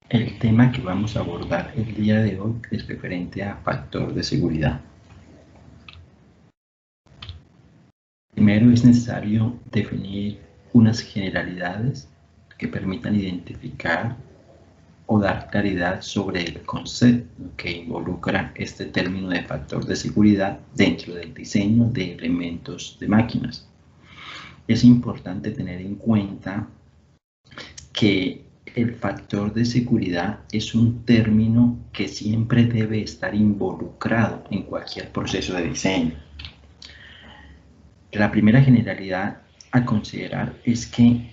El tema que vamos a abordar el día de hoy es referente a factor de seguridad. Primero es necesario definir unas generalidades que permitan identificar o dar claridad sobre el concepto que involucra este término de factor de seguridad dentro del diseño de elementos de máquinas. Es importante tener en cuenta que el factor de seguridad es un término que siempre debe estar involucrado en cualquier proceso de diseño. La primera generalidad a considerar es que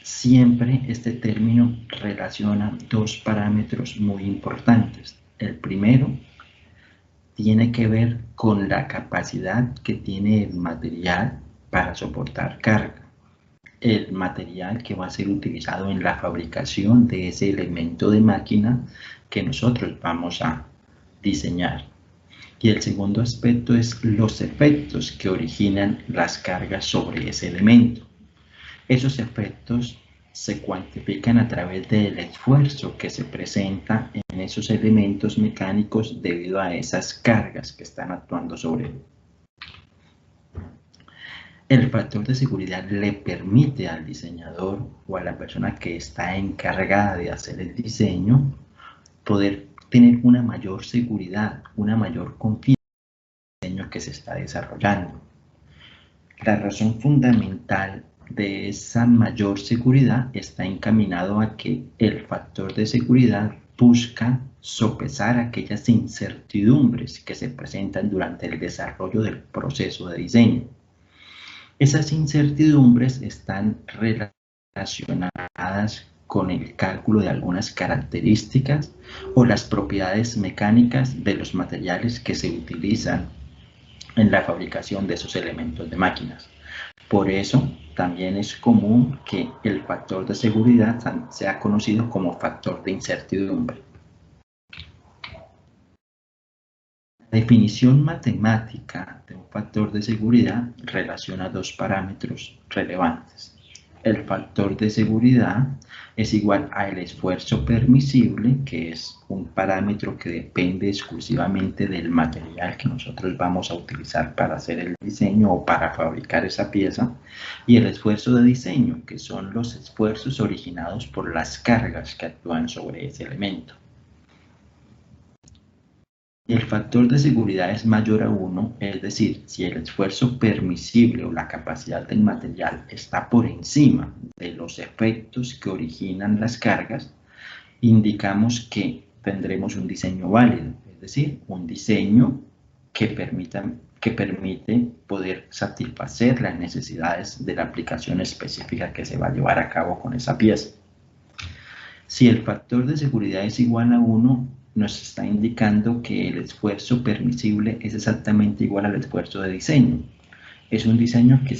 siempre este término relaciona dos parámetros muy importantes. El primero tiene que ver con la capacidad que tiene el material para soportar carga. El material que va a ser utilizado en la fabricación de ese elemento de máquina que nosotros vamos a diseñar. Y el segundo aspecto es los efectos que originan las cargas sobre ese elemento. Esos efectos se cuantifican a través del esfuerzo que se presenta en esos elementos mecánicos debido a esas cargas que están actuando sobre él. El factor de seguridad le permite al diseñador o a la persona que está encargada de hacer el diseño poder tener una mayor seguridad, una mayor confianza en el diseño que se está desarrollando. La razón fundamental de esa mayor seguridad está encaminado a que el factor de seguridad busca sopesar aquellas incertidumbres que se presentan durante el desarrollo del proceso de diseño. Esas incertidumbres están relacionadas con el cálculo de algunas características o las propiedades mecánicas de los materiales que se utilizan en la fabricación de esos elementos de máquinas. Por eso, también es común que el factor de seguridad sea conocido como factor de incertidumbre. La definición matemática de un factor de seguridad relaciona dos parámetros relevantes. El factor de seguridad es igual al esfuerzo permisible, que es un parámetro que depende exclusivamente del material que nosotros vamos a utilizar para hacer el diseño o para fabricar esa pieza, y el esfuerzo de diseño, que son los esfuerzos originados por las cargas que actúan sobre ese elemento. El factor de seguridad es mayor a 1, es decir, si el esfuerzo permisible o la capacidad del material está por encima de los efectos que originan las cargas, indicamos que tendremos un diseño válido, es decir, un diseño que permite poder satisfacer las necesidades de la aplicación específica que se va a llevar a cabo con esa pieza. Si el factor de seguridad es igual a 1, nos está indicando que el esfuerzo permisible es exactamente igual al esfuerzo de diseño. Es un diseño que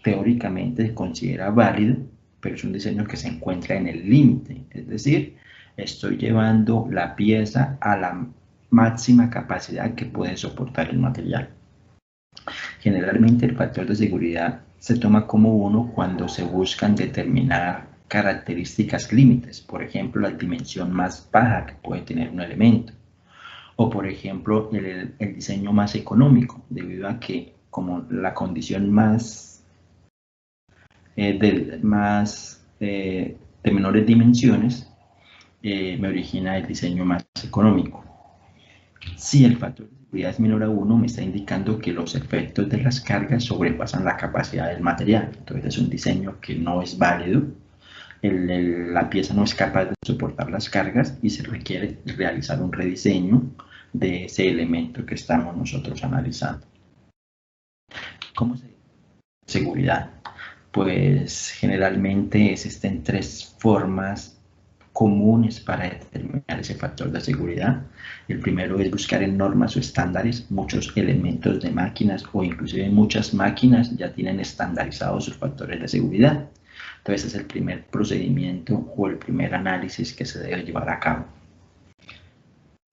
teóricamente se considera válido, pero es un diseño que se encuentra en el límite, es decir, estoy llevando la pieza a la máxima capacidad que puede soportar el material. Generalmente el factor de seguridad se toma como 1 cuando se buscan determinar características límites, por ejemplo, la dimensión más baja que puede tener un elemento, o por ejemplo, el diseño más económico, debido a que como la condición de menores dimensiones me origina el diseño más económico. Si el factor de seguridad es menor a 1, me está indicando que los efectos de las cargas sobrepasan la capacidad del material. Entonces es un diseño que no es válido, la pieza no es capaz de soportar las cargas y se requiere realizar un rediseño de ese elemento que estamos nosotros analizando. ¿Cómo se define seguridad? Pues generalmente existen 3 formas comunes para determinar ese factor de seguridad. El primero es buscar en normas o estándares. Muchos elementos de máquinas o inclusive muchas máquinas ya tienen estandarizados sus factores de seguridad. Entonces es el primer procedimiento o el primer análisis que se debe llevar a cabo.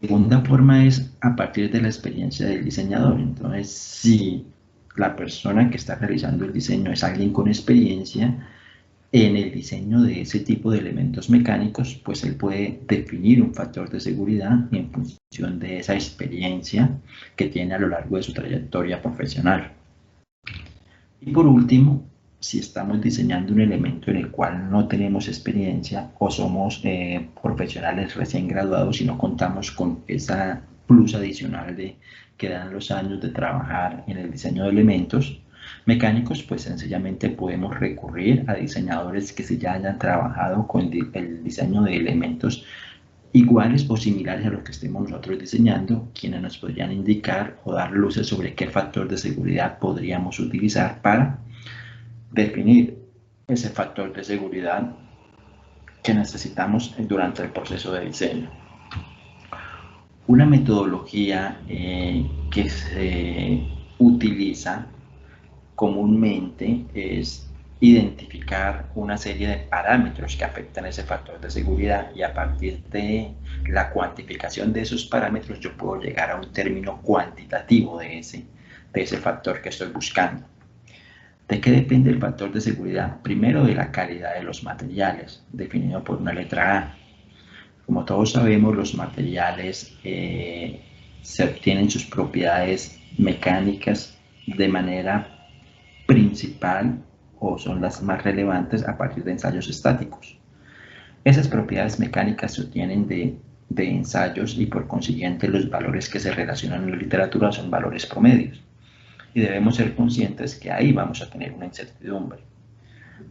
La segunda forma es a partir de la experiencia del diseñador. Entonces, si la persona que está realizando el diseño es alguien con experiencia, en el diseño de ese tipo de elementos mecánicos, pues él puede definir un factor de seguridad en función de esa experiencia que tiene a lo largo de su trayectoria profesional. Y por último, si estamos diseñando un elemento en el cual no tenemos experiencia o somos profesionales recién graduados y no contamos con esa plus adicional que dan los años de trabajar en el diseño de elementos mecánicos, pues sencillamente podemos recurrir a diseñadores que ya hayan trabajado con el diseño de elementos iguales o similares a los que estemos nosotros diseñando, quienes nos podrían indicar o dar luces sobre qué factor de seguridad podríamos utilizar para definir ese factor de seguridad que necesitamos durante el proceso de diseño. Una metodología que se utiliza comúnmente es identificar una serie de parámetros que afectan ese factor de seguridad y a partir de la cuantificación de esos parámetros yo puedo llegar a un término cuantitativo de ese factor que estoy buscando. ¿De qué depende el factor de seguridad? Primero, de la calidad de los materiales, definido por una letra A. Como todos sabemos, los materiales se obtienen sus propiedades mecánicas de manera principal o son las más relevantes a partir de ensayos estáticos. Esas propiedades mecánicas se obtienen de ensayos y por consiguiente los valores que se relacionan en la literatura son valores promedios. Y debemos ser conscientes que ahí vamos a tener una incertidumbre.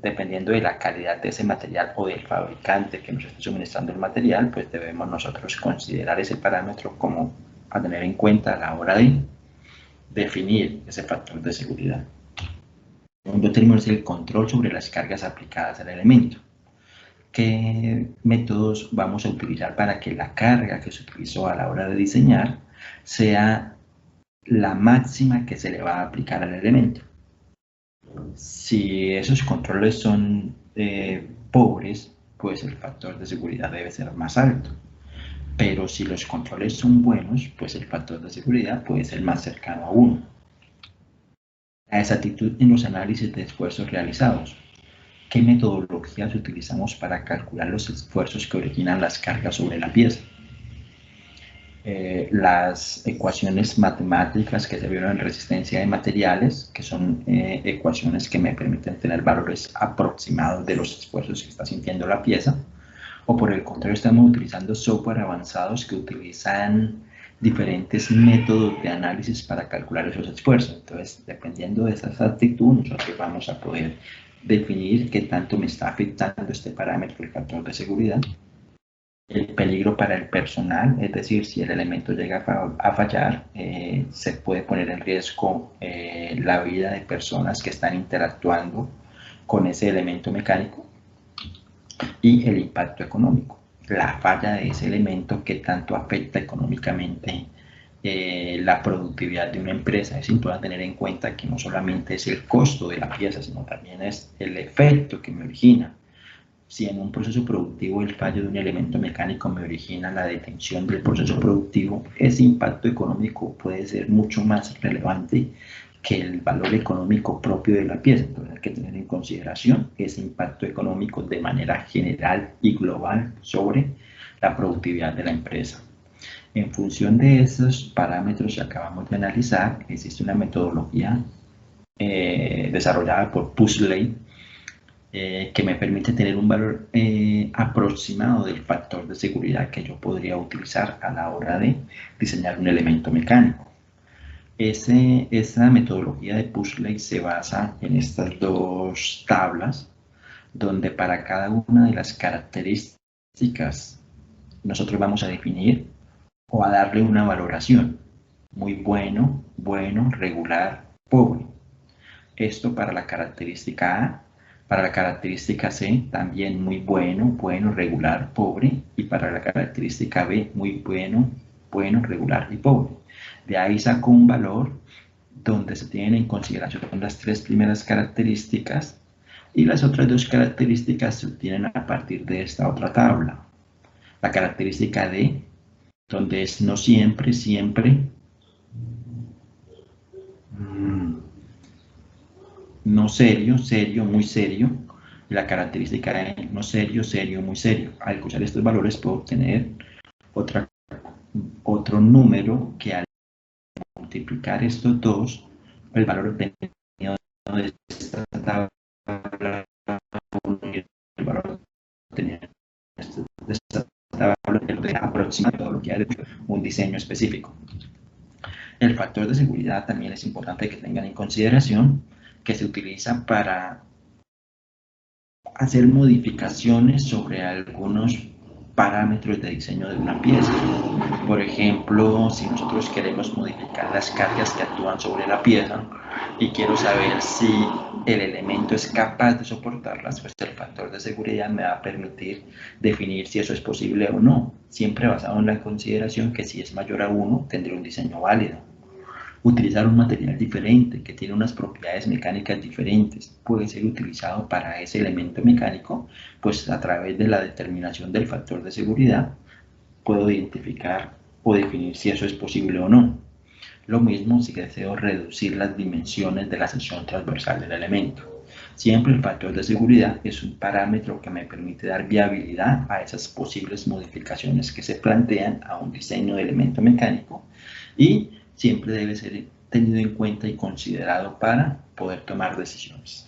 Dependiendo de la calidad de ese material o del fabricante que nos esté suministrando el material, pues debemos nosotros considerar ese parámetro como a tener en cuenta a la hora de definir ese factor de seguridad. El segundo término es el control sobre las cargas aplicadas al elemento. ¿Qué métodos vamos a utilizar para que la carga que se utilizó a la hora de diseñar sea la máxima que se le va a aplicar al elemento? Si esos controles son pobres, pues el factor de seguridad debe ser más alto. Pero si los controles son buenos, pues el factor de seguridad puede ser más cercano a 1. La exactitud en los análisis de esfuerzos realizados. ¿Qué metodologías utilizamos para calcular los esfuerzos que originan las cargas sobre la pieza? Las ecuaciones matemáticas que se vieron en resistencia de materiales, que son ecuaciones que me permiten tener valores aproximados de los esfuerzos que está sintiendo la pieza, o por el contrario estamos utilizando software avanzados que utilizan diferentes métodos de análisis para calcular esos esfuerzos. Entonces, dependiendo de esa exactitud, nosotros vamos a poder definir qué tanto me está afectando este parámetro, el factor de seguridad. El peligro para el personal, es decir, si el elemento llega a fallar, se puede poner en riesgo la vida de personas que están interactuando con ese elemento mecánico. Y el impacto económico, la falla de ese elemento que tanto afecta económicamente la productividad de una empresa. Es importante tener en cuenta que no solamente es el costo de la pieza, sino también es el efecto que me origina. Si en un proceso productivo el fallo de un elemento mecánico me origina la detención del proceso productivo, ese impacto económico puede ser mucho más relevante que el valor económico propio de la pieza. Entonces hay que tener en consideración ese impacto económico de manera general y global sobre la productividad de la empresa. En función de esos parámetros que acabamos de analizar, existe una metodología desarrollada por Pusley que me permite tener un valor aproximado del factor de seguridad que yo podría utilizar a la hora de diseñar un elemento mecánico. Esa metodología de Pusley se basa en estas dos tablas, donde para cada una de las características nosotros vamos a definir o a darle una valoración. Muy bueno, bueno, regular, pobre. Esto para la característica A. Para la característica C, también muy bueno, bueno, regular, pobre. Y para la característica B, muy bueno, bueno, regular y pobre. De ahí saco un valor donde se tienen en consideración las tres primeras características y las otras dos características se obtienen a partir de esta otra tabla. La característica D, donde es no siempre, siempre, no serio, serio, muy serio. y la característica de no serio, serio, muy serio. Al usar estos valores puedo obtener otro número que al multiplicar estos dos, el valor obtenido de esta tabla y el valor obtenido de esta tabla aproxima todo lo que hay de un diseño específico. El factor de seguridad también es importante que tengan en consideración que se utiliza para hacer modificaciones sobre algunos parámetros de diseño de una pieza. Por ejemplo, si nosotros queremos modificar las cargas que actúan sobre la pieza y quiero saber si el elemento es capaz de soportarlas, pues el factor de seguridad me va a permitir definir si eso es posible o no, siempre basado en la consideración que si es mayor a 1 tendré un diseño válido. Utilizar un material diferente que tiene unas propiedades mecánicas diferentes puede ser utilizado para ese elemento mecánico, pues a través de la determinación del factor de seguridad puedo identificar o definir si eso es posible o no. Lo mismo si deseo reducir las dimensiones de la sección transversal del elemento. Siempre el factor de seguridad es un parámetro que me permite dar viabilidad a esas posibles modificaciones que se plantean a un diseño de elemento mecánico y siempre debe ser tenido en cuenta y considerado para poder tomar decisiones.